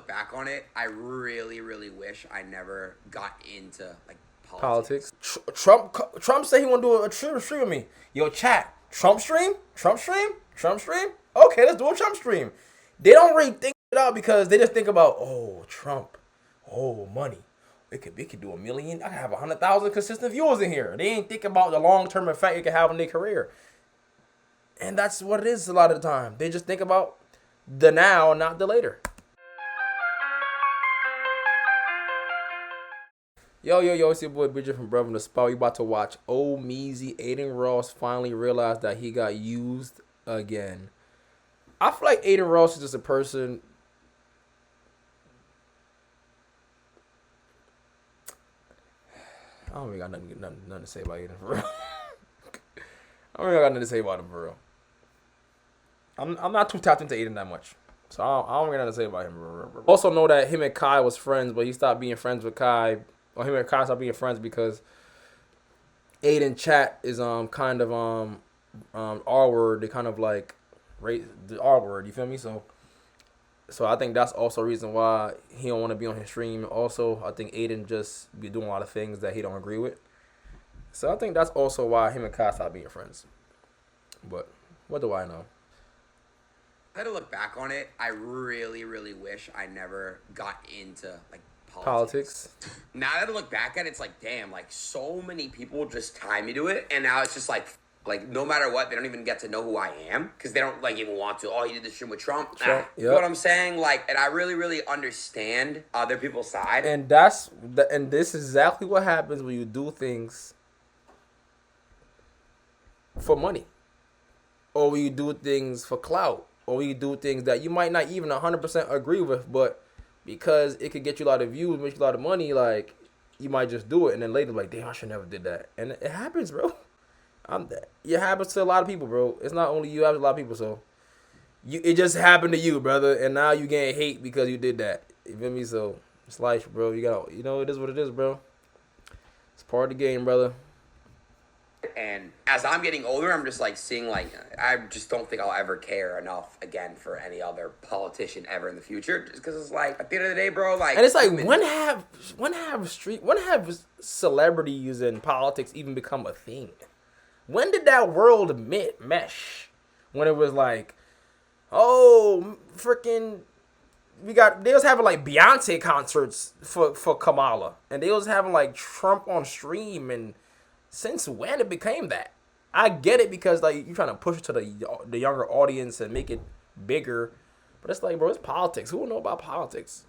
look back on it, I really, really wish I never got into like Politics. politics. Trump said he want to do a stream with me. Yo, chat. Trump stream? Trump stream? Trump stream? Okay, let's do a Trump stream. They don't really think it out because they just think about, oh, Trump. Oh, money. We could do 1 million. I could have 100,000 consistent viewers in here. They ain't think about the long term effect it could have on their career. And that's what it is a lot of the time. They just think about the now, not the later. Yo, it's your boy Bridget from Brother in the Spot. We about to watch Old Meezy. Adin Ross finally realized that he got used again. I feel like Adin Ross is just a person. I don't really got nothing to say about Adin for real. I don't really got nothing to say about him for real. I'm not too tapped into Adin that much. So I don't really got nothing to say about him. Also know that him and Kai was friends, but he stopped being friends with Kai. Or him and Kai stopped being friends because Adin chat is kind of R word. They kind of like rate the R word. You feel me? So I think that's also a reason why he don't want to be on his stream. Also, I think Adin just be doing a lot of things that he don't agree with. So I think that's also why him and Kai stopped being friends. But what do I know? I had to look back on it. I really, really wish I never got into like Politics. Now that I look back at it, it's like, damn, like so many people just tie me to it, and now it's just like no matter what, they don't even get to know who I am because they don't like even want to. Oh, you did this shit with Trump. You know what I'm saying? Like, and I really, really understand other people's side. And this is exactly what happens when you do things for money, or when you do things for clout, or when you do things that you might not even 100% agree with, but because it could get you a lot of views, make you a lot of money, like, you might just do it, and then later, like, damn, I should never did that. And it happens, bro. It happens to a lot of people, bro. It's not only you, it happens to a lot of people, so. It just happened to you, brother, and now you getting hate because you did that. You feel me? So, it's life, bro. It is what it is, bro. It's part of the game, brother. And as I'm getting older, I'm just like seeing like I just don't think I'll ever care enough again for any other politician ever in the future. Just because it's like at the end of the day, bro, like. And it's like when have celebrities and politics even become a thing? When did that world mesh? When it was like, oh, freaking, they was having like Beyonce concerts for Kamala, and they was having like Trump on stream, and since when it became that? I get it because like you're trying to push it to the younger audience and make it bigger, but it's like, bro, it's politics. Who will know about politics?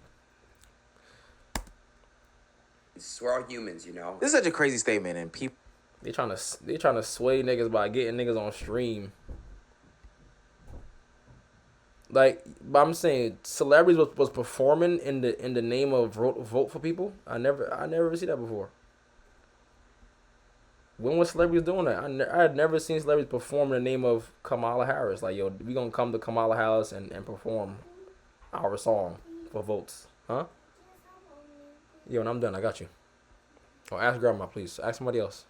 We're all humans, you know. This is such a crazy statement, and people they trying to sway niggas by getting niggas on stream. Like, but I'm saying celebrities was performing in the name of vote for people. I never see that before. When was celebrities doing that? I had never seen celebrities perform in the name of Kamala Harris. Like, yo, we gonna come to Kamala Harris and perform our song for votes. Huh? Yo, when I'm done, I got you. Oh, ask grandma, please. Ask somebody else.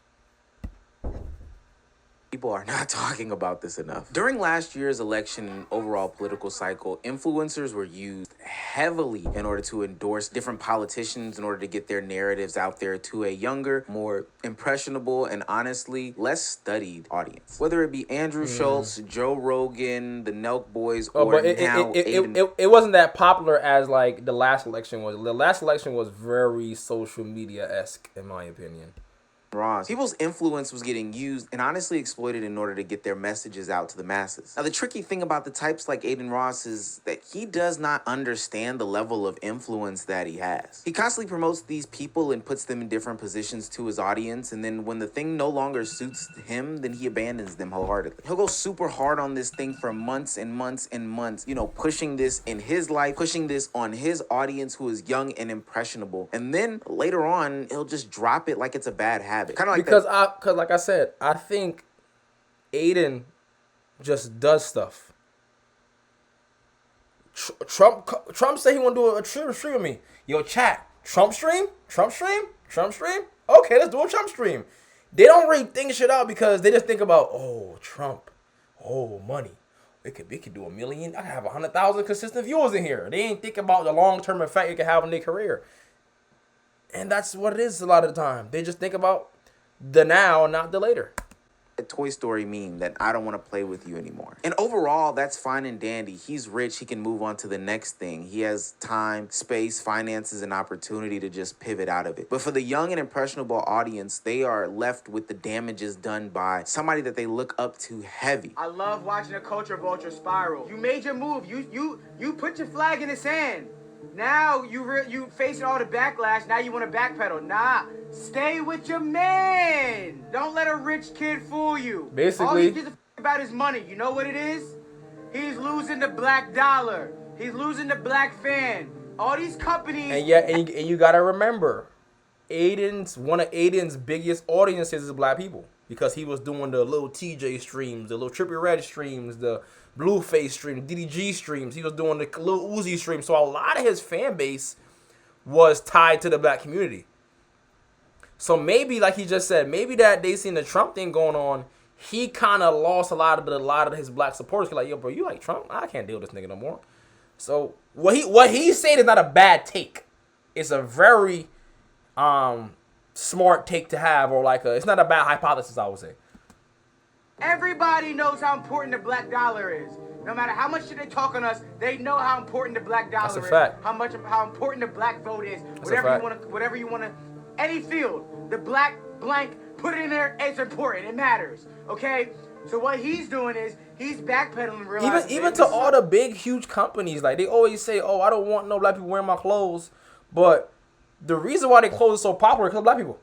People are not talking about this enough. During last year's election and overall political cycle, influencers were used heavily in order to endorse different politicians in order to get their narratives out there to a younger, more impressionable, and honestly, less studied audience. Whether it be Andrew Schultz, Joe Rogan, the Nelk Boys, or but now it wasn't that popular as like the last election was. The last election was very social media-esque, in my opinion. Ross. People's influence was getting used and honestly exploited in order to get their messages out to the masses. Now, the tricky thing about the types like Adin Ross is that he does not understand the level of influence that he has. He constantly promotes these people and puts them in different positions to his audience, and then when the thing no longer suits him, then he abandons them wholeheartedly. He'll go super hard on this thing for months and months and months, pushing this in his life, pushing this on his audience who is young and impressionable, and then later on, he'll just drop it like it's a bad habit. Kind of like because like I said, I think Adin just does stuff. Trump said he want to do a stream with me. Yo, chat. Trump stream? Trump stream? Trump stream? Okay, let's do a Trump stream. They don't really think shit out because they just think about, oh, Trump. Oh, money. it could do 1 million. I could have 100,000 consistent viewers in here. They ain't thinking about the long-term effect it could have on their career. And that's what it is a lot of the time. They just think about the now, not the later. A Toy Story meme that I don't want to play with you anymore. And overall, that's fine and dandy. He's rich. He can move on to the next thing. He has time, space, finances, and opportunity to just pivot out of it. But for the young and impressionable audience, they are left with the damages done by somebody that they look up to heavy. I love watching a culture vulture spiral. You made your move. You put your flag in the sand. Now you facing all the backlash. Now you want to backpedal. Nah, stay with your man. Don't let a rich kid fool you. Basically, all he gives a about his money. You know what it is? He's losing the black dollar. He's losing the black fan. All these companies. And you gotta remember, one of Adin's biggest audiences is black people, because he was doing the little TJ streams, the little Trippie Redd streams, the Blueface streams, DDG streams. He was doing the Lil Uzi streams. So a lot of his fan base was tied to the black community. So maybe, like he just said, maybe that they seen the Trump thing going on, he kind of lost a lot of his black supporters. Like, yo, bro, you like Trump? I can't deal with this nigga no more. So what he said is not a bad take. It's a very smart take to have, or it's not a bad hypothesis, I would say. Everybody knows how important the black dollar is. No matter how much shit they talk on us, they know how important the black dollar is. That's a fact. How important the black vote is. That's a fact. Whatever you want to, any field, the black blank, put it in there. It's important. It matters. Okay. So what he's doing is he's backpedaling. Even to all the big, huge companies, like they always say, "Oh, I don't want no black people wearing my clothes," but the reason why they clothes are so popular is because black people.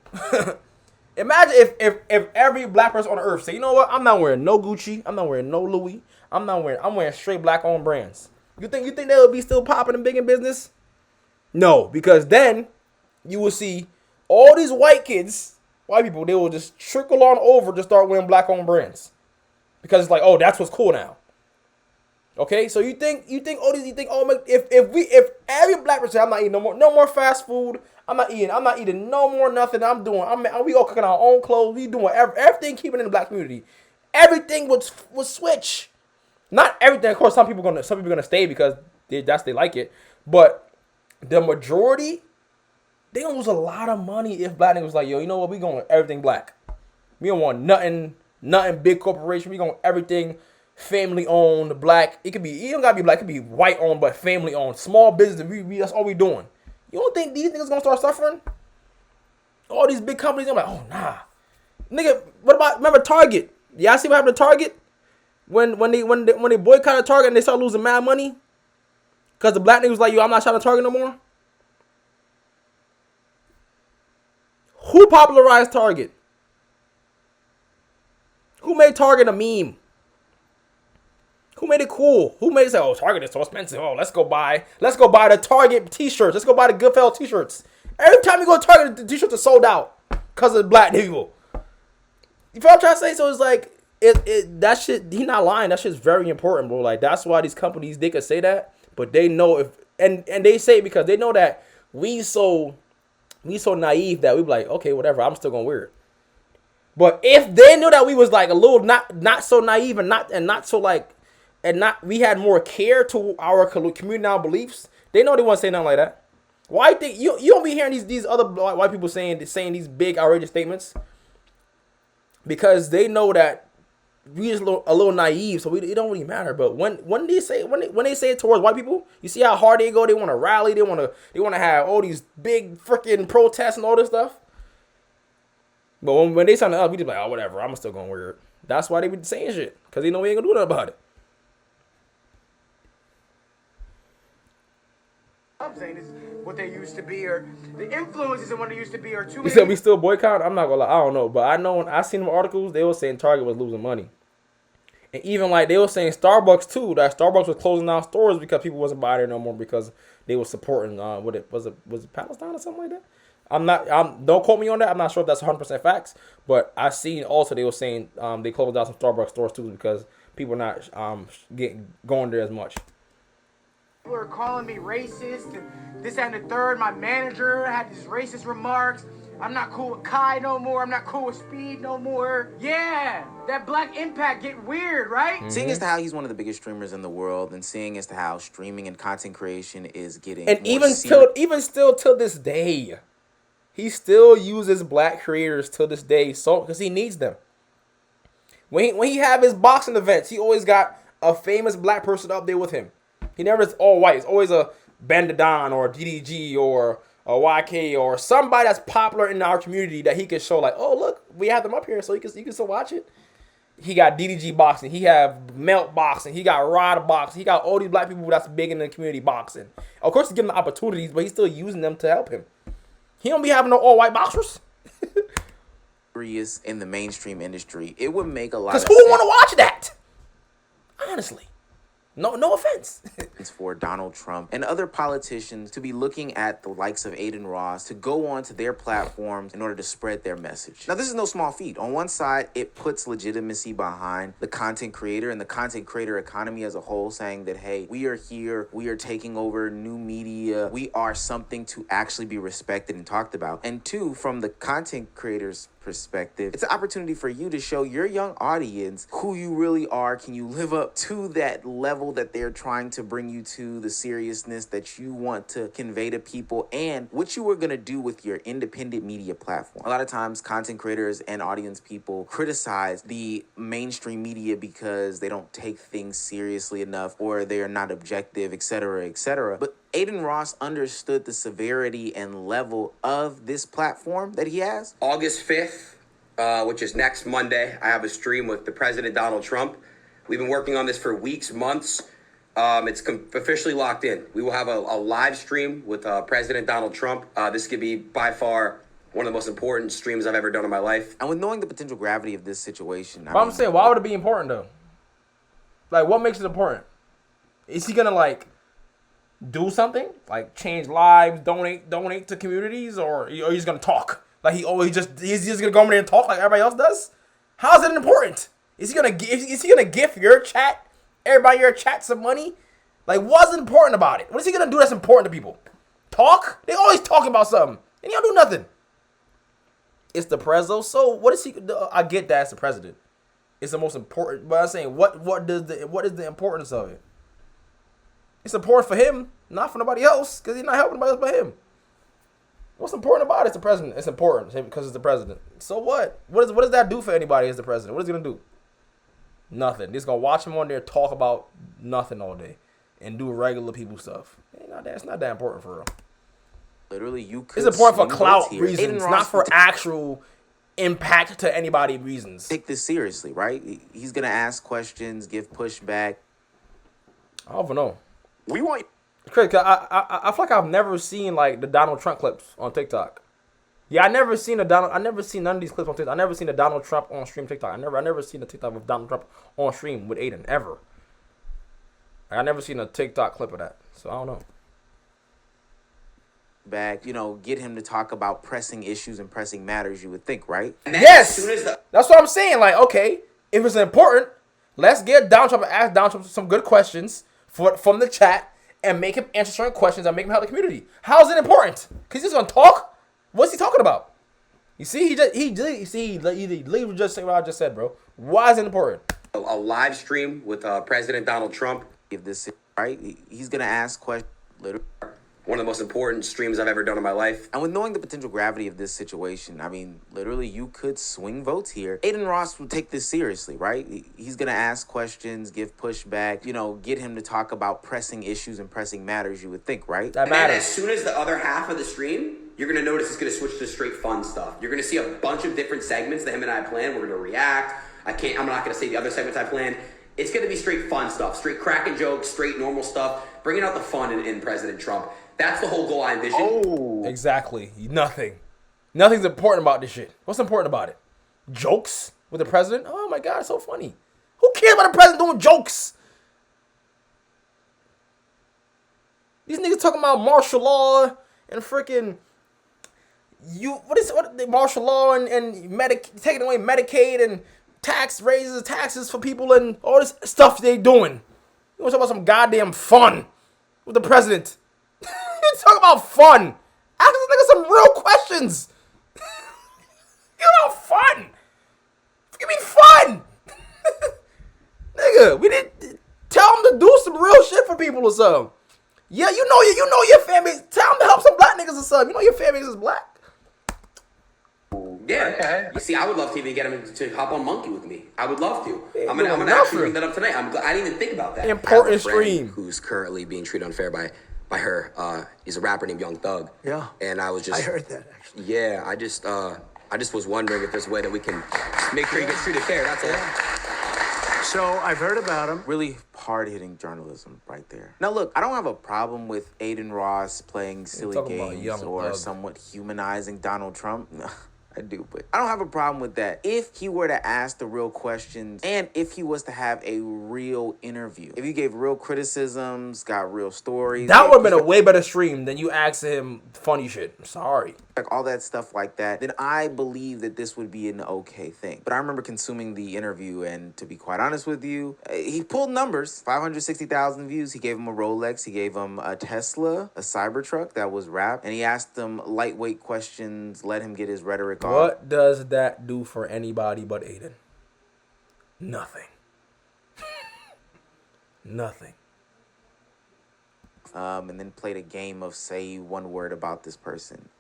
Imagine if every black person on earth say, you know what, I'm not wearing no Gucci, I'm not wearing no Louis, I'm wearing straight black owned brands. You think they would be still popping and big in business? No, because then you will see all these white people, they will just trickle on over to start wearing black owned brands. Because it's like, oh, that's what's cool now. Okay, so you think if every black person, I'm not eating no more fast food. I'm not eating no more nothing. We all cooking our own clothes. We doing everything, keeping it in the black community. Everything would switch. Not everything, of course. Some people gonna stay because they like it. But the majority, they gonna lose a lot of money if black niggas was like, yo, you know what? We going everything black. We don't want nothing big corporation. We going everything family owned, black. It don't gotta be black. It could be white owned, but family owned. Small business. That's all we doing. You don't think these niggas gonna start suffering? All these big companies, I'm like, oh nah, nigga. Remember Target? Y'all see what happened to Target when they boycotted Target and they started losing mad money because the black niggas was like, yo, I'm not shopping at Target no more. Who popularized Target? Who made Target a meme? Who made it cool? Who made it say, oh, Target is so expensive. Oh, let's go buy the Target t-shirts. Let's go buy the Goodfellas t-shirts. Every time you go to Target, the t-shirts are sold out because of black people. You feel what I'm trying to say? So it's like, that shit, he not lying. That shit's very important, bro. Like, that's why these companies, they can say that, but they know and they say it because they know that we so naive that we be like, okay, whatever, I'm still gonna wear it. But if they knew that we was like a little not so naive we had more care to our community and our beliefs, they know they won't say nothing like that. Why you think you don't be hearing these other white people saying these big outrageous statements? Because they know that we just a little naive, so it don't really matter. But when they say it towards white people, you see how hard they go. They want to rally. They want to have all these big freaking protests and all this stuff. But when they sign up, we just like, oh, whatever. I'm still gonna wear it. That's why they be saying shit, because they know we ain't gonna do nothing about it. I'm saying is what they used to be, or the influence isn't what they used to be, or too many. You said we still boycott? I'm not gonna lie, I don't know, but I know when I seen them articles, they were saying Target was losing money, and even like they were saying Starbucks too. That Starbucks was closing down stores because people wasn't buying there no more because they were supporting was it Palestine or something like that. Don't quote me on that. I'm not sure if that's 100% facts, but I seen also they were saying they closed down some Starbucks stores too because people are not going there as much. People are calling me racist and this and the third. My manager had these racist remarks. I'm not cool with Kai no more. I'm not cool with Speed no more. Yeah, that Black Impact get weird, right? Seeing as to how he's one of the biggest streamers in the world, and seeing as to how streaming and content creation is getting and more even still till this day, he still uses black creators till this day, so because he needs them. When he have his boxing events, he always got a famous black person up there with him. He never is all white. It's always a Bandadon or DDG or a YK or somebody that's popular in our community that he can show like, oh look, we have them up here, so you can still watch it. He got DDG boxing. He have Melt boxing. He got Rod boxing. He got all these black people that's big in the community boxing. Of course, he's giving them opportunities, but he's still using them to help him. He don't be having no all white boxers. serious in the mainstream industry. It would make a lot Because of who want to watch that? Honestly. No offense. For Donald Trump and other politicians to be looking at the likes of Adin Ross to go onto their platforms in order to spread their message. Now, this is no small feat. On one side, it puts legitimacy behind the content creator and the content creator economy as a whole, saying that, hey, we are here, we are taking over new media, we are something to actually be respected and talked about. And two, from the content creators' perspective, it's an opportunity for you to show your young audience who you really are. Can you live up to that level that they're trying to bring you to, the seriousness that you want to convey to people, and what you are going to do with your independent media platform? A lot of times content creators and audience people criticize the mainstream media because they don't take things seriously enough or they're not objective, etc., etc. But Adin Ross understood the severity and level of this platform that he has. August 5th, which is next Monday, I have a stream with the President Donald Trump. We've been working on this for weeks, months. It's officially locked in. We will have a live stream with President Donald Trump. This could be by far one of the most important streams I've ever done in my life. And with knowing the potential gravity of this situation, I'm saying, why would it be important though? Like, what makes it important? Is he gonna like do something like change lives, donate to communities, or he's gonna talk like he's just gonna go over there and talk like everybody else does? How is it important? Is he gonna gift your chat, everybody your chat, some money? Like, what's important about it? What is he gonna do that's important to people? Talk? They always talking about something, and he don't do nothing. It's the preso. So what is he? I get that it's the president. It's the most important. But I'm saying, what is the importance of it? It's important for him, not for nobody else, because he's not helping nobody else but him. What's important about it? It's the president. It's important because it's the president. So what? What does that do for anybody as the president? What is he gonna do? Nothing. He's gonna watch him on there talk about nothing all day and do regular people stuff. It's not that important for real. Literally, you could. It's important for clout reasons, not for actual impact to anybody reasons. Take this seriously, right? He's gonna ask questions, give pushback. I don't know. We want. It's crazy, 'cause I feel like I've never seen like the Donald Trump clips on TikTok. Yeah, I never seen none of these clips on TikTok. I never seen a Donald Trump on stream TikTok. I never seen a TikTok with Donald Trump on stream with Adin ever. I never seen a TikTok clip of that, so I don't know. Back, get him to talk about pressing issues and pressing matters, you would think, right? Yes! That's what I'm saying. Like, okay, if it's important, let's get Donald Trump and ask Donald Trump some good questions from the chat and make him answer certain questions and make him help the community. How is it important? Because he's going to talk? What's he talking about? You see, he literally just say what I just said, bro. Why is it important? A live stream with President Donald Trump. If this right, he's going to ask questions. Literally. One of the most important streams I've ever done in my life. And with knowing the potential gravity of this situation, literally, you could swing votes here. Adin Ross will take this seriously, right? He's going to ask questions, give pushback, get him to talk about pressing issues and pressing matters, you would think, right? That matters. As soon as the other half of the stream, you're going to notice it's going to switch to straight fun stuff. You're going to see a bunch of different segments that him and I planned. We're going to react. I'm not going to say the other segments I planned. It's going to be straight fun stuff, straight cracking jokes, straight normal stuff, bringing out the fun in President Trump. That's the whole goal I envision. Oh, exactly. Nothing's important about this shit. What's important about it? Jokes with the president? Oh my God, it's so funny. Who cares about the president doing jokes? These niggas talking about martial law and freaking martial law and taking away Medicaid and taxes for people and all this stuff they doing. You want to talk about some goddamn fun with the president? You talk about fun. Ask this nigga some real questions. Give out fun. Give me fun. Nigga, we didn't tell him to do some real shit for people or something. Yeah, you know your family. Tell him to help some black niggas or something. You know your family is black. Yeah. Okay. You see, I would love to even get him to hop on Monkey with me. I would love to. Yeah, I'm gonna actually bring that up tonight. I didn't even think about that. Important I have a friend stream. who's currently being treated unfair by her. He's a rapper named Young Thug. Yeah. And I heard that actually. Yeah, I just was wondering if there's a way that we can make sure he gets treated fair. That's all. So I've heard about him. Really hard-hitting journalism right there. Now, look, I don't have a problem with Adin Ross playing silly talking about games Young or Thug. somewhat humanizing Donald Trump. No, I do, but I don't have a problem with that if he were to ask the real questions and if he was to have a real interview. If you gave real criticisms, got real stories. That would have been a way better stream than you asking him funny shit. Sorry. Like all that stuff like that, then I believe that this would be an okay thing. But I remember consuming the interview, and to be quite honest with you, he pulled numbers. 560,000 views. He gave him a Rolex. He gave him a Tesla, a Cybertruck that was wrapped, and he asked him lightweight questions, let him get his rhetoric on. What does that do for anybody but Adin? Nothing. Nothing. And then played a game of say one word about this person.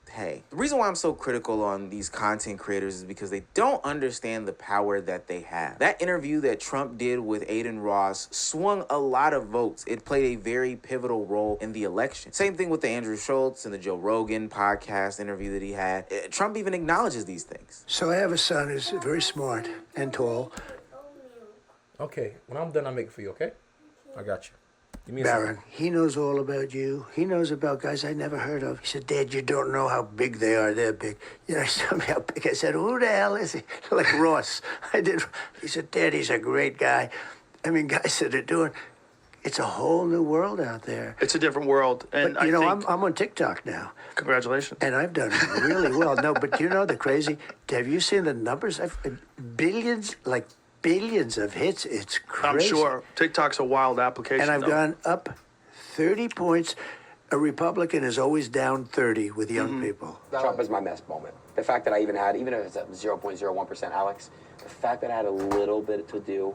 Hey, the reason why I'm so critical on these content creators is because they don't understand the power that they have. That interview that Trump did with Adin Ross swung a lot of votes. It played a very pivotal role in the election. Same thing with the Andrew Schultz and the Joe Rogan podcast interview that he had. Trump even acknowledges these things. So I have a son who's very smart and tall. Okay, when I'm done, I'll make it for you, okay? I got you. Give me a Baron, second. he knows all about you. He knows about guys I never heard of. He said, Dad, you don't know how big they are. They're big. You know, he told me how big. I said, who the hell is he? Like Ross. I did. He said, Dad, he's a great guy. I mean, guys that are doing, it's a whole new world out there. It's a different world, and But, you know, I'm on TikTok now. Congratulations. And I've done really well. No, but you know the crazy, have you seen the numbers? Billions of hits. It's crazy. I'm sure TikTok's a wild application. And I've though. gone up 30 points. A Republican is always down 30 with young people. Trump is my best moment. The fact that I even if it's at 0.01%, Alex, the fact that I had a little bit to do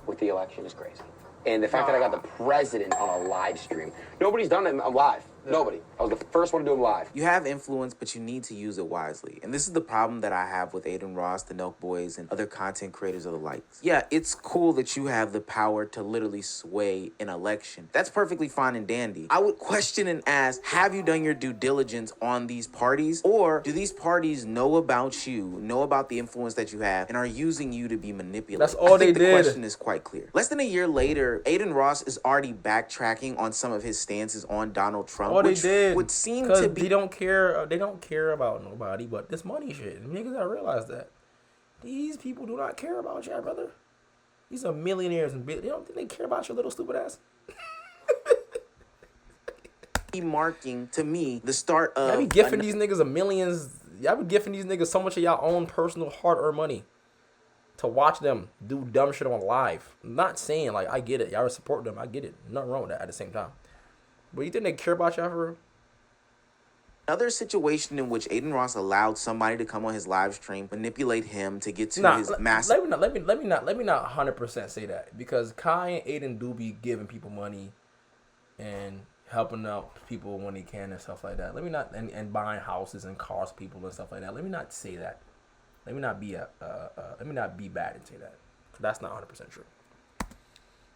with the election is crazy. And the fact that I got the president on a live stream. Nobody's done it live. Nobody. I was the first one to do them live. You have influence, but you need to use it wisely. And this is the problem that I have with Adin Ross, the Nelk Boys, and other content creators of the likes. Yeah, it's cool that you have the power to literally sway an election. That's perfectly fine and dandy. I would question and ask, have you done your due diligence on these parties? Or do these parties know about you, know about the influence that you have, and are using you to be manipulated? That's all I think they the did. question is quite clear. Less than a year later, Adin Ross is already backtracking on some of his stances on Donald Trump. All they which did would seem because to be they don't care. They don't care about nobody but this money shit. Niggas gotta realize that these people do not care about you, brother. These are millionaires and they don't think they care about your little stupid ass. marking to me the start of. I be gifting these niggas a millions. Y'all be gifting these niggas so much of y'all own personal hard-earned money to watch them do dumb shit on live. I'm not saying like I get it. Y'all support them. I get it. Nothing wrong with that at the same time. But you think they care about y'all for real? Another situation in which Adin Ross allowed somebody to come on his live stream, manipulate him to get to his massive. Let me not 100% say that, because Kai and Adin do be giving people money and helping out people when they can and stuff like that. Let me not and buying houses and cars, people and stuff like that. Let me not say that. Let me not be bad and say that. That's not 100% true.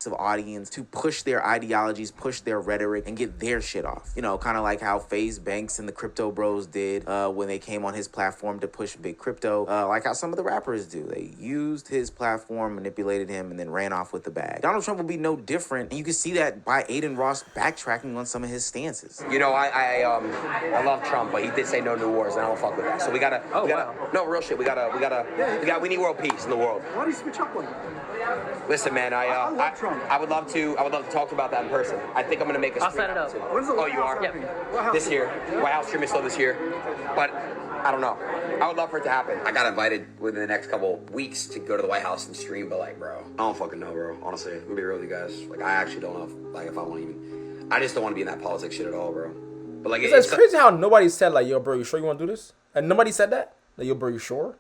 Of audience to push their ideologies, push their rhetoric, and get their shit off. You know, kind of like how FaZe Banks and the Crypto Bros did when they came on his platform to push big crypto. Like how some of the rappers do. They used his platform, manipulated him, and then ran off with the bag. Donald Trump will be no different, and you can see that by Adin Ross backtracking on some of his stances. You know, I love Trump, but he did say no new wars, and I don't fuck with that. So we gotta no real shit. We need world peace in the world. Why do you switch up like that? Listen, man, I would love to talk about that in person. I think I'm gonna make a stream. I'll set it up. When's the Oh, you are? Yep. This year. White House stream is still this year. But I don't know. I would love for it to happen. I got invited within the next couple weeks to go to the White House and stream, but like, bro, I don't fucking know, bro. Honestly, I'm gonna be real with you guys. Like, I actually don't know if I want to even. I just don't want to be in that politics shit at all, bro. But like, It's crazy how nobody said like, yo, bro, you sure you want to do this? And nobody said that. Like, yo, bro, you sure?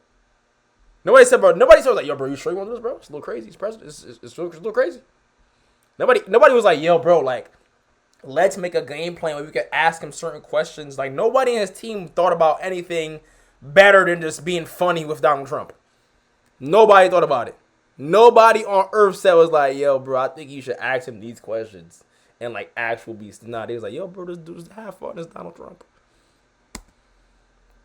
Nobody said, like, yo, bro, you sure you want this, bro? It's a little crazy. It's president. It's a little crazy. Nobody was like, yo, bro, like, let's make a game plan where we could ask him certain questions. Like, nobody in his team thought about anything better than just being funny with Donald Trump. Nobody thought about it. Nobody on earth said was like, yo, bro, I think you should ask him these questions. And, like, actual beasts. Nah, they was like, yo, bro, this dude's have fun. It's Donald Trump.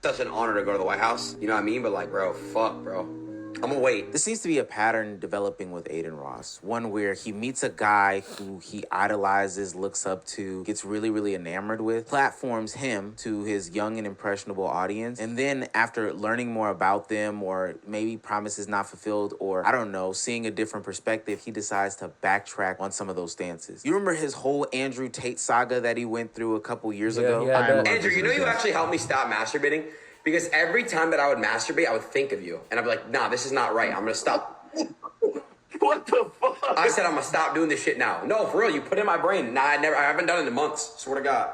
Such an honor to go to the White House. You know what I mean? But, like, bro, fuck, bro. I'm gonna wait. There seems to be a pattern developing with Adin Ross. One where he meets a guy who he idolizes, looks up to, gets really, really enamored with, platforms him to his young and impressionable audience. And then after learning more about them, or maybe promises not fulfilled, or I don't know, seeing a different perspective, he decides to backtrack on some of those stances. You remember his whole Andrew Tate saga that he went through a couple years ago? Andrew, you know you actually helped me stop masturbating? Because every time that I would masturbate, I would think of you. And I'd be like, nah, this is not right. I'm going to stop. What the fuck? I said I'm going to stop doing this shit now. No, for real, you put it in my brain. Nah, I haven't done it in months. Swear to God.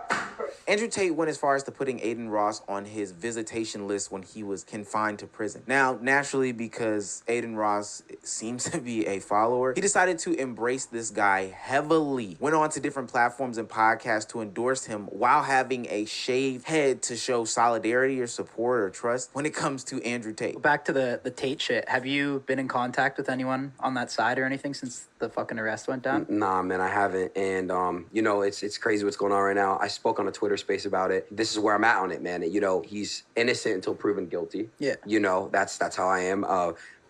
Andrew Tate went as far as to putting Adin Ross on his visitation list when he was confined to prison. Now, naturally, because Adin Ross seems to be a follower, he decided to embrace this guy heavily. Went on to different platforms and podcasts to endorse him while having a shaved head to show solidarity or support or trust when it comes to Andrew Tate. Back to the Tate shit. Have you been in contact with anyone on that side or anything since the fucking arrest went down? Nah, man, I haven't. And, you know, it's crazy what's going on right now. I spoke on a Twitter space about it. This is where I'm at on it, man. You know, he's innocent until proven guilty. Yeah. You know, that's how I am.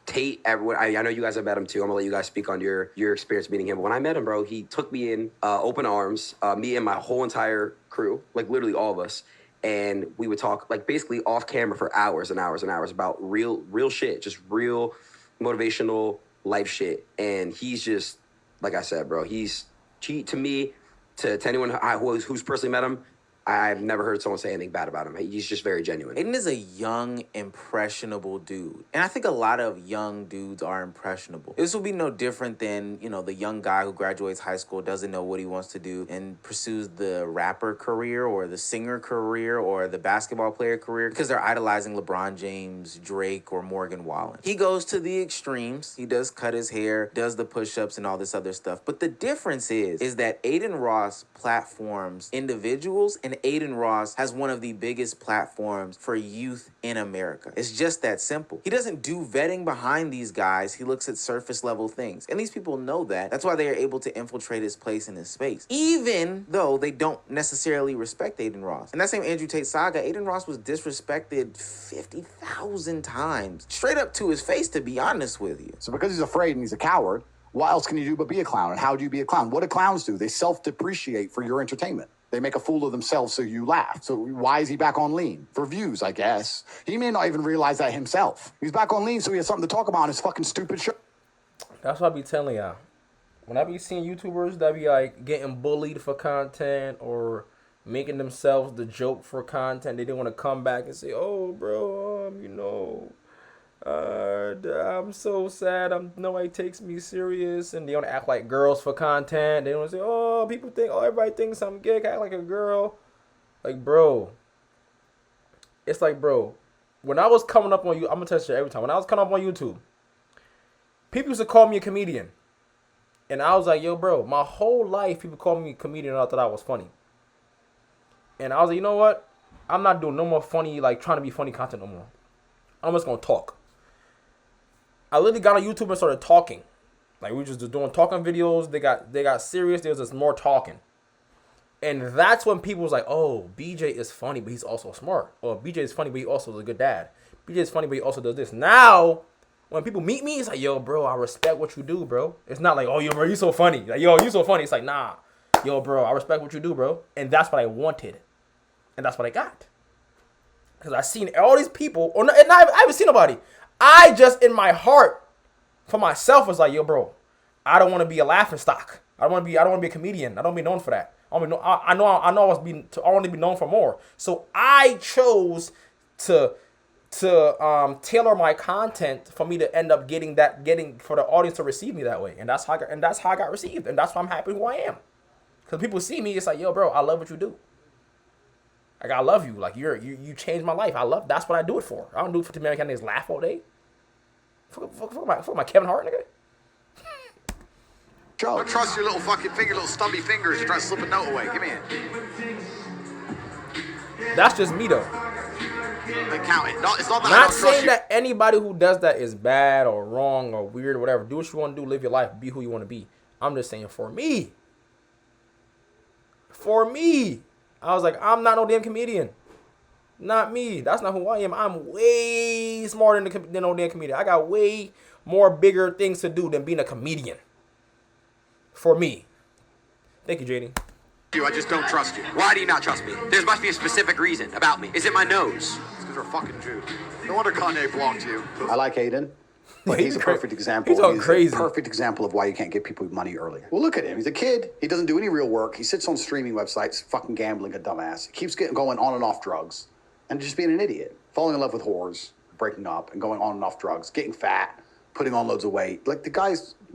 Tate, everyone, I know you guys have met him too. I'm gonna let you guys speak on your experience meeting him. But when I met him, bro, he took me in open arms, me and my whole entire crew, like literally all of us. And we would talk like basically off camera for hours and hours and hours about real shit, just real motivational life shit. And he's just, like I said, bro, he's to me, to anyone who's personally met him, I've never heard someone say anything bad about him. He's just very genuine. Adin is a young, impressionable dude. And I think a lot of young dudes are impressionable. This will be no different than, you know, the young guy who graduates high school, doesn't know what he wants to do, and pursues the rapper career or the singer career or the basketball player career because they're idolizing LeBron James, Drake, or Morgan Wallen. He goes to the extremes. He does cut his hair, does the push-ups and all this other stuff. But the difference is that Adin Ross platforms individuals, and Adin Ross has one of the biggest platforms for youth in America. It's just that simple. He doesn't do vetting behind these guys. He looks at surface level things. And these people know that. That's why they are able to infiltrate his place in his space, even though they don't necessarily respect Adin Ross. In that same Andrew Tate saga, Adin Ross was disrespected 50,000 times, straight up to his face, to be honest with you. So because he's afraid and he's a coward, what else can you do but be a clown? And how do you be a clown? What do clowns do? They self-depreciate for your entertainment. They make a fool of themselves so you laugh. So why is he back on lean? For views, I guess. He may not even realize that himself. He's back on lean so he has something to talk about on his fucking stupid show. That's what I be telling y'all. When I be seeing YouTubers that be like getting bullied for content or making themselves the joke for content, they didn't want to come back and say, oh, bro, you know, I'm so sad. Nobody takes me serious, and they don't act like girls for content. They don't say, "Oh, people think, everybody thinks I'm gay. I act like a girl." Like, bro, it's like, bro, when I was coming up on you, I'm gonna tell you every time. When I was coming up on YouTube, people used to call me a comedian, and I was like, "Yo, bro, my whole life people called me a comedian, and I thought I was funny." And I was like, you know what? I'm not doing no more funny, like trying to be funny content no more. I'm just gonna talk. I literally got on YouTube and started talking. Like, we just doing talking videos. They got serious. There was just more talking. And that's when people was like, oh, BJ is funny, but he's also smart. Or BJ is funny, but he also is a good dad. BJ is funny, but he also does this. Now, when people meet me, it's like, yo, bro, I respect what you do, bro. It's not like, oh, yo, bro, you so funny. Like, yo, you so funny. It's like, nah. Yo, bro, I respect what you do, bro. And that's what I wanted. And that's what I got. Because I seen all these people, and I haven't seen nobody. I just, in my heart, for myself, was like, yo, bro, I don't want to be a laughing stock. I don't want to be a comedian. I don't be known for that. I want to be known for more. So I chose to tailor my content for me to end up getting for the audience to receive me that way. And that's how I got received. And that's why I'm happy who I am. Because people see me, it's like, yo, bro, I love what you do. Like, I love you. Like, you changed my life. That's what I do it for. I don't do it for to make niggas laugh all day. Fuck my Kevin Hart, nigga. Joe. Don't trust your little fucking finger, little stubby fingers. You're trying to slip a note away. Give me it. That's just me, though. Count it. No, it's not that I Not don't trust saying you. that anybody who does that is bad or wrong or weird or whatever. Do what you want to do. Live your life. Be who you want to be. I'm just saying for me. For me. I was like, I'm not no damn comedian. Not me. That's not who I am. I'm way smarter than no damn comedian. I got way more bigger things to do than being a comedian. For me. Thank you, JD. I just don't trust you. Why do you not trust me? There must be a specific reason about me. Is it my nose? It's because you're a fucking Jew. No wonder Kanye blocked you. I like Adin. But he's a perfect example. He's all crazy. A perfect example of why you can't get people money earlier. Well, look at him. He's a kid. He doesn't do any real work. He sits on streaming websites, fucking gambling, a dumbass. He keeps going on and off drugs and just being an idiot. Falling in love with whores, breaking up, and going on and off drugs, getting fat, putting on loads of weight. Like,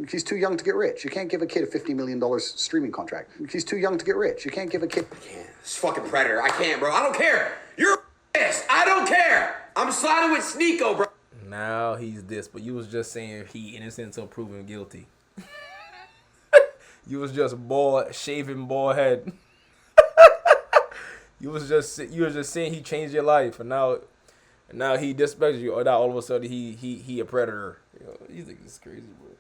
he's too young to get rich. You can't give a kid a $50 million streaming contract. He's too young to get rich. You can't give a kid... I can't. This fucking predator. I can't, bro. I don't care. You're pissed. I don't care. I'm sliding with Sneeko, bro. Now he's this, but you was just saying he innocent until proven guilty. You was just shaving bald head. you was just saying he changed your life, and now he disrespects you, or now all of a sudden he a predator. You think this is crazy, bro?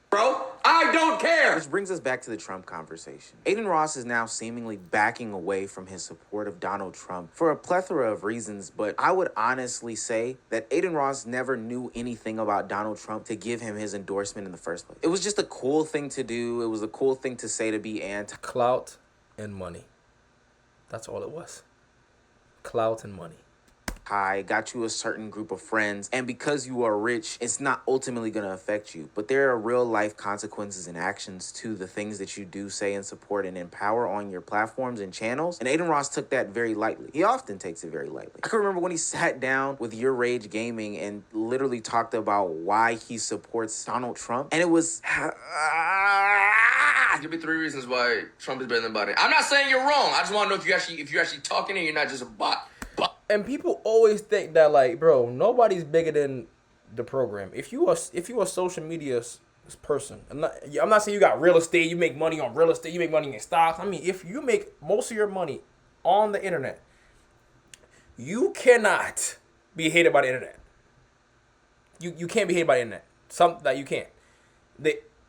Bro, I don't care. Which brings us back to the Trump conversation. Adin Ross is now seemingly backing away from his support of Donald Trump for a plethora of reasons, but I would honestly say that Adin Ross never knew anything about Donald Trump to give him his endorsement in the first place. It was just a cool thing to do. It was a cool thing to say, to be anti. Clout and money. That's all it was. Clout and money. Got you a certain group of friends, and because you are rich, it's not ultimately going to affect you. But there are real life consequences and actions to the things that you do, say, and support and empower on your platforms and channels. And Adin Ross took that very lightly. He often takes it very lightly. I can remember when he sat down with Your Rage Gaming and literally talked about why he supports Donald Trump. And it was... Give me 3 reasons why Trump is better than Biden. I'm not saying you're wrong. I just want to know if you're actually talking and you're not just a bot. And people always think that, like, bro, nobody's bigger than the program. If you a social media person, I'm not saying you got real estate, you make money on real estate, you make money in stocks. I mean, if you make most of your money on the internet, you cannot be hated by the internet. You can't be hated by the internet. Something that you can't.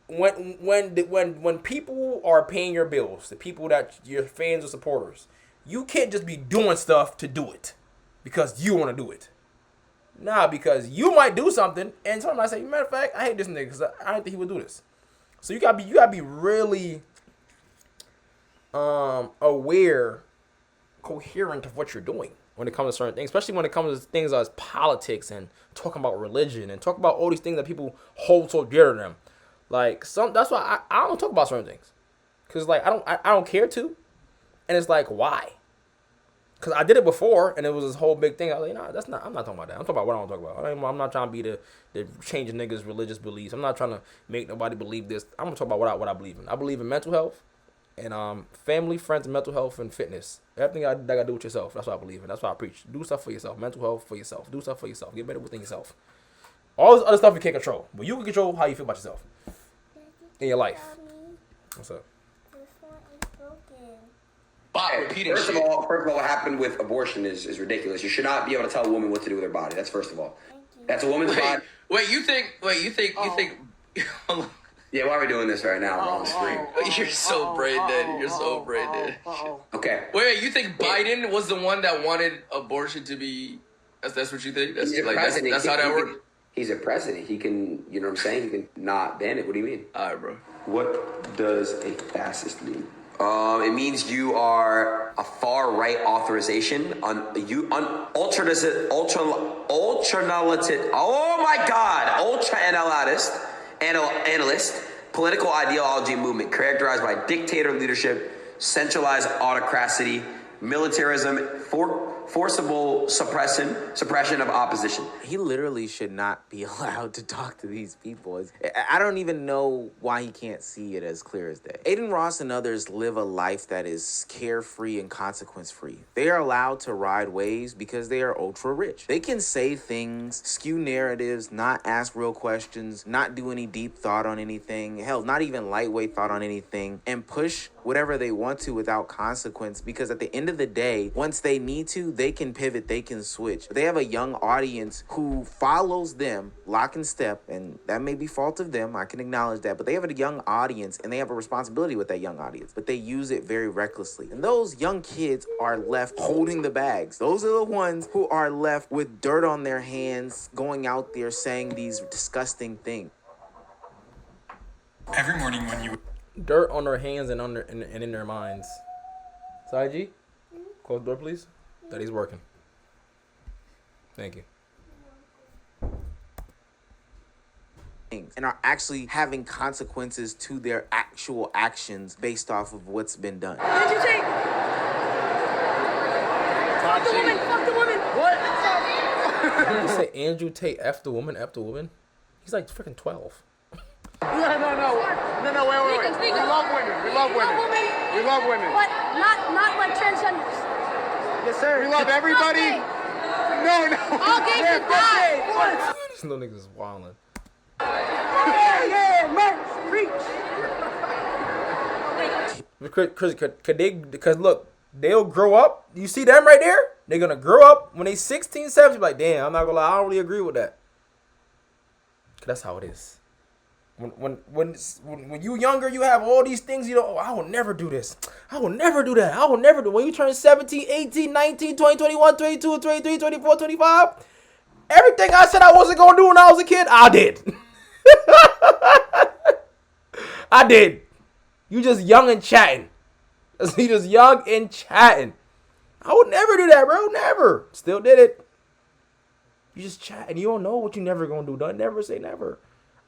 When people are paying your bills, the people that your fans or supporters, you can't just be doing stuff to do it because you want to do it. Nah, because you might do something and somebody might say, matter of fact, I hate this nigga because I didn't think he would do this. So you gotta be really aware, coherent of what you're doing when it comes to certain things, especially when it comes to things as politics and talking about religion and talk about all these things that people hold so dear to them. Like, that's why I don't talk about certain things, because like I don't care to, and it's like, why? Because I did it before and it was this whole big thing. I was like, nah, I'm not talking about that. I'm talking about what I don't talk about. I'm not trying to be the change niggas' religious beliefs. I'm not trying to make nobody believe this. I'm gonna talk about what I believe in. I believe in mental health and family, friends, and mental health and fitness. Everything that got to do with yourself. That's what I believe in. That's what I preach. Do stuff for yourself. Mental health for yourself. Do stuff for yourself. Get better within yourself. All this other stuff you can't control, but you can control how you feel about yourself in your life. What's up? First of all, what happened with abortion is ridiculous. You should not be able to tell a woman what to do with her body. That's first of all. That's a woman's body. You think. Yeah, why are we doing this right now? We're on the screen. You're so brain dead. You're so brain dead. Okay. Wait, you think Biden was the one that wanted abortion to be? That's what you think? That's how that works? He's a president. He can, you know what I'm saying? He can not ban it. What do you mean? All right, bro. What does a fascist mean? It means you are a far right authorization ultra analyst, political ideology movement characterized by dictator leadership, centralized autocracy, militarism, forcible suppression of opposition. He literally should not be allowed to talk to these people. I don't even know why he can't see it as clear as day. Adin Ross and others live a life that is carefree and consequence-free. They are allowed to ride waves because they are ultra-rich. They can say things, skew narratives, not ask real questions, not do any deep thought on anything, hell, not even lightweight thought on anything, and push whatever they want to without consequence, because at the end of the day, once they need to, they can pivot, they can switch. They have a young audience who follows them lock and step, and that may be fault of them, I can acknowledge that, but they have a young audience and they have a responsibility with that young audience, but they use it very recklessly. And those young kids are left holding the bags. Those are the ones who are left with dirt on their hands, going out there saying these disgusting things. Every morning when you... Dirt on their hands and in their minds. Side G, close the door, please. That he's working. Thank you. And are actually having consequences to their actual actions based off of what's been done. What did you take? Fuck the woman! Fuck the woman! What? You say Andrew Tate F the woman? He's like freaking 12. No, wait. We love women. We love women. But not like transgenders. Yes, sir. We love everybody. No. All gays should die. These little niggas is wildin'. Yeah, merch, preach. Because look, they'll grow up. You see them right there? They're going to grow up when they 16, 17. Like, damn, I'm not going to lie. I don't really agree with that. Cause that's how it is. When you younger, you have all these things, you know, oh, I will never do this. I will never do that. I will never do. When you turn 17, 18, 19, 20, 21, 22, 23, 24, 25, everything I said I wasn't going to do when I was a kid, I did. I did. You just young and chatting. You just young and chatting. I would never do that, bro. Never. Still did it. You just chat and you don't know what you never going to do. Don't never say never.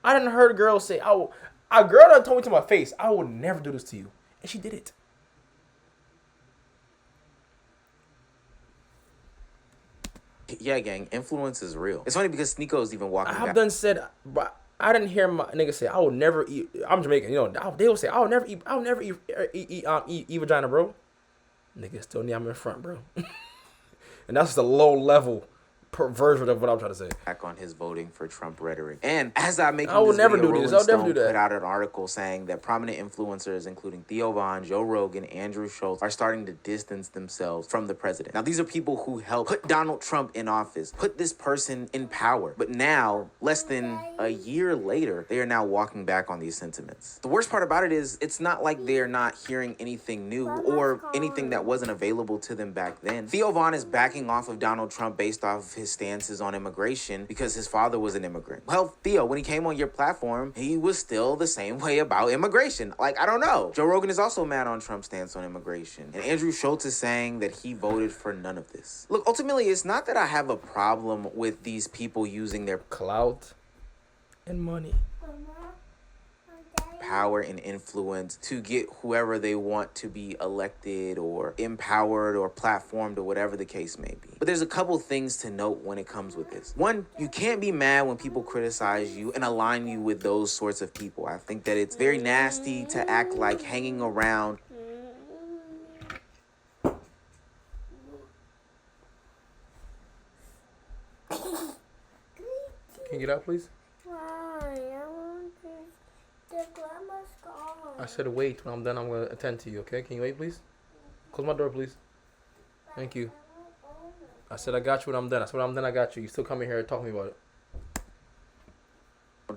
I didn't heard a girl say, a girl that told me to my face, I would never do this to you. And she did it. Yeah, gang, influence is real. It's funny because Sneako's even walking back. I've done said, but I didn't hear my nigga say, I would never eat. I'm Jamaican, you know. They will say, I would never eat vagina, bro. Nigga still need I'm in front, bro. And that's the low level version of what I'm trying to say. Back on his voting for Trump rhetoric. And as I make I will never do this. I'll never do that. Put out an article saying that prominent influencers, including Theo Von, Joe Rogan, Andrew Schultz, are starting to distance themselves from the president. Now, these are people who helped put Donald Trump in office, put this person in power. But now, less than a year later, they are now walking back on these sentiments. The worst part about it is it's not like they're not hearing anything new or anything that wasn't available to them back then. Theo Von is backing off of Donald Trump based off of his stances on immigration because his father was an immigrant. Well, Theo, when he came on your platform, he was still the same way about immigration. Like, I don't know. Joe Rogan is also mad on Trump's stance on immigration. And Andrew Schultz is saying that he voted for none of this. Look, ultimately, it's not that I have a problem with these people using their clout and money, power and influence to get whoever they want to be elected or empowered or platformed or whatever the case may be. But there's a couple things to note when it comes with this. One, you can't be mad when people criticize you and align you with those sorts of people. I think that it's very nasty to act like hanging around. Can you get out, please? I said wait. When I'm done, I'm going to attend to you, okay? Can you wait, please? Close my door, please. Thank you. I said I got you when I'm done. I said when I'm done, I got you. You still coming here and talk to me about it.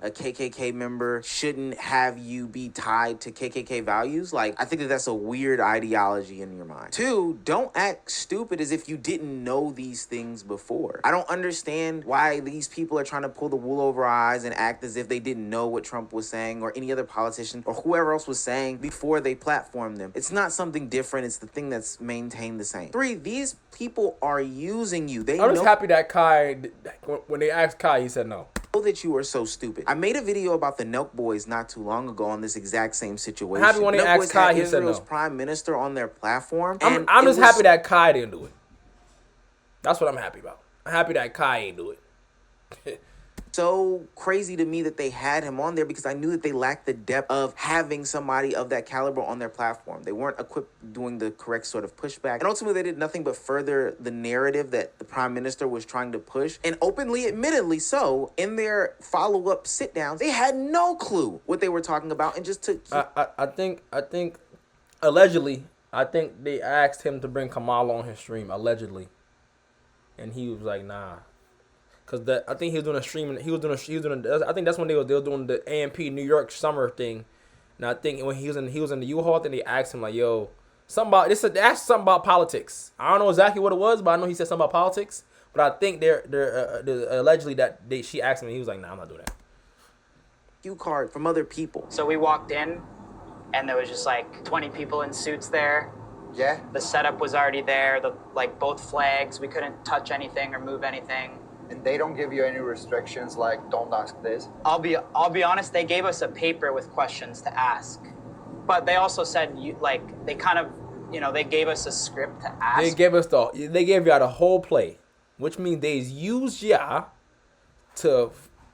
A KKK member shouldn't have you be tied to KKK values. Like, I think that that's a weird ideology in your mind. Two, don't act stupid as if you didn't know these things before. I don't understand why these people are trying to pull the wool over our eyes and act as if they didn't know what Trump was saying or any other politician or whoever else was saying before they platformed them. It's not something different. It's the thing that's maintained the same. Three, these people are using you. I'm just happy that Kai, when they asked Kai, he said no. know that you are so stupid. I made a video about the Nelk Boys not too long ago on this exact same situation. Happy when they Nelk asked Boys Kai, had he said Israel's no. prime minister on their platform. I'm just happy that Kai didn't do it. That's what I'm happy about. I'm happy that Kai ain't do it. So crazy to me that they had him on there because I knew that they lacked the depth of having somebody of that caliber on their platform. They weren't equipped doing the correct sort of pushback. And ultimately, they did nothing but further the narrative that the prime minister was trying to push. And openly, admittedly so, in their follow-up sit-downs, they had no clue what they were talking about and just took... I think, allegedly, I think they asked him to bring Kamala on his stream, allegedly. And he was like, nah. Cause I think he was doing a stream. I think that's when they were doing the AMP New York summer thing. And I think when he was in the U-Haul, then they asked him like, "Yo, they asked something about politics." I don't know exactly what it was, but I know he said something about politics. But I think they're allegedly she asked him, and he was like, "Nah, I'm not doing that." Cue card from other people. So we walked in, and there was just like 20 people in suits there. Yeah. The setup was already there. Both flags. We couldn't touch anything or move anything. And they don't give you any restrictions like don't ask this. I'll be honest, they gave us a paper with questions to ask. But they also said they kind of, they gave us a script to ask. They gave y'all the whole play, which means they used y'all to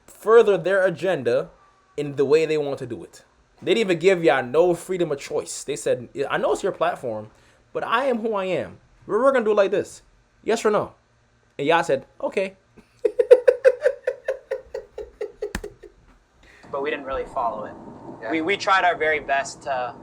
further their agenda in the way they want to do it. They didn't even give y'all no freedom of choice. They said, I know it's your platform, but I am who I am. We're going to do it like this. Yes or no? And y'all said, okay. But we didn't really follow it. Yeah. We tried our very best to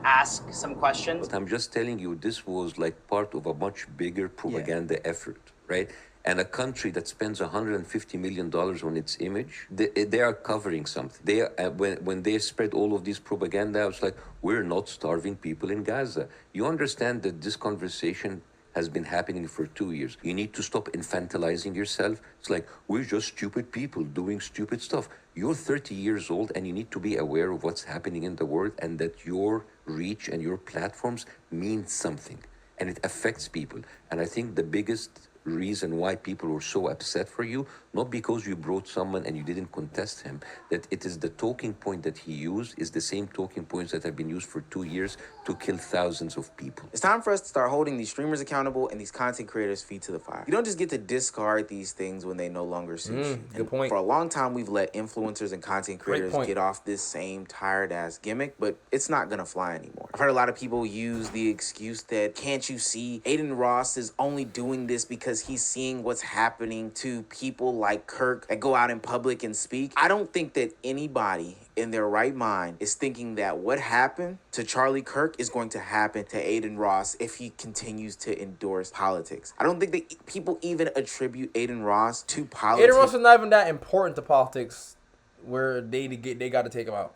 ask some questions. But I'm just telling you, this was like part of a much bigger propaganda effort, right? And a country that spends $150 million on its image, they are covering something. When they spread all of this propaganda, I was like, we're not starving people in Gaza. You understand that this conversation has been happening for 2 years. You need to stop infantilizing yourself. It's like, we're just stupid people doing stupid stuff. You're 30 years old and you need to be aware of what's happening in the world and that your reach and your platforms mean something and it affects people. And I think the biggest reason why people were so upset for you, not because you brought someone and you didn't contest him, that it is the talking point that he used is the same talking points that have been used for 2 years to kill thousands of people. It's time for us to start holding these streamers accountable and these content creators' feet to the fire. You don't just get to discard these things when they no longer suit you. Good point. For a long time, we've let influencers and content creators get off this same tired-ass gimmick, but it's not gonna fly anymore. I've heard a lot of people use the excuse that, can't you see, Adin Ross is only doing this because he's seeing what's happening to people like Kirk that go out in public and speak. I don't think that anybody in their right mind is thinking that what happened to Charlie Kirk is going to happen to Adin Ross if he continues to endorse politics. I don't think that people even attribute Adin Ross to politics. Adin Ross is not even that important to politics where they got to take him out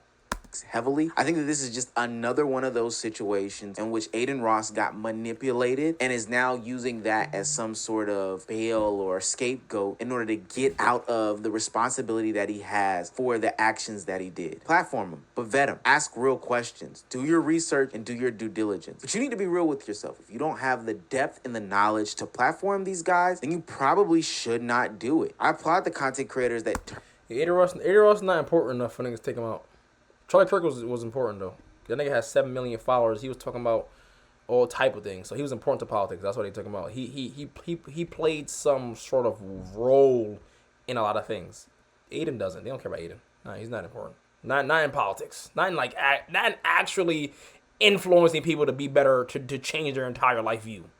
heavily. I think that this is just another one of those situations in which Adin Ross got manipulated and is now using that as some sort of bail or scapegoat in order to get out of the responsibility that he has for the actions that he did. Platform him, but vet him. Ask real questions. Do your research and do your due diligence. But you need to be real with yourself. If you don't have the depth and the knowledge to platform these guys, then you probably should not do it. I applaud the content creators that... Adin Ross is not important enough for niggas to take him out. Charlie Kirk was important though. That nigga has 7 million followers. He was talking about all type of things, so he was important to politics. That's what they took him out. He played some sort of role in a lot of things. Adin doesn't. They don't care about Adin. Nah, he's not important. Not in politics. Not in actually influencing people to be better to change their entire life view.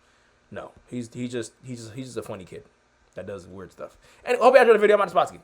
No, he's just a funny kid that does weird stuff. And hope you enjoyed the video. I'm Adin.